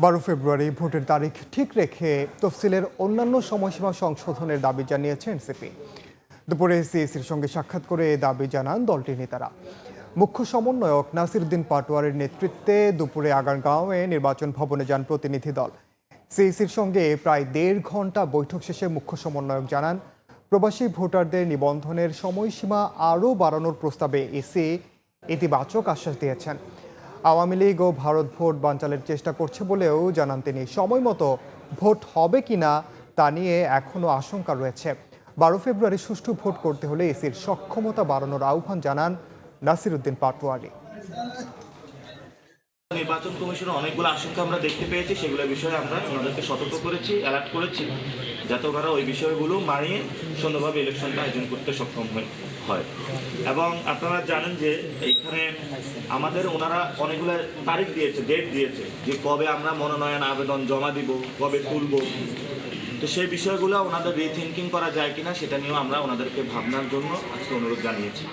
12 ফেব্রুয়ারি ভোটের তারিখ ঠিক রেখে তফসিলের অন্যান্য সময়সীমা সংশোধনের দাবি জানিয়েছে এনসিপি। দুপুরে সিইসির সঙ্গে সাক্ষাৎ করে এ দাবি জানান দলটির নেতারা। মুখ্য সমন্বয়ক নাসির উদ্দিন পাটোয়ারির নেতৃত্বে দুপুরে আগারগাঁওয়ে নির্বাচন ভবনে যান প্রতিনিধি দল। সিইসির সঙ্গে প্রায় 1.5 ঘন্টা বৈঠক শেষে মুখ্য সমন্বয়ক জানান, প্রবাসী ভোটারদের নিবন্ধনের সময়সীমা আরও বাড়ানোর প্রস্তাবে ইসি ইতিবাচক আশ্বাস দিয়েছেন। আওয়ামী লীগ ও ভারত ভোট বানচালের চেষ্টা করছে বলেও জানান তিনি। সময় মতো ভোট হবে কিনা তা নিয়ে এখনও আশঙ্কা রয়েছে। 12 ফেব্রুয়ারি সুষ্ঠু ভোট করতে হলে ইসির সক্ষমতা বাড়ানোর আহ্বান জানান নাসির উদ্দিন পাটোয়ারি। নির্বাচন কমিশনের অনেকগুলো আশঙ্কা আমরা দেখতে পেয়েছি, সেগুলোর বিষয়ে আমরা ওনাদেরকে সতর্ক করেছি, অ্যালার্ট করেছি, যাতে ওনারা ওই বিষয়গুলো মানিয়ে সুন্দরভাবে ইলেকশনটা আয়োজন করতে সক্ষম হয়। এবং আপনারা জানেন যে এইখানে আমাদের ওনারা অনেকগুলো তারিখ দিয়েছে, ডেট দিয়েছে, যে কবে আমরা মনোনয়ন আবেদন জমা দিব, কবে তুলব। তো সেই বিষয়গুলো ওনাদের রিথিঙ্কিং করা যায় কিনা সেটা নিয়েও আমরা ওনাদেরকে ভাবনার জন্য আজকে অনুরোধ জানিয়েছি।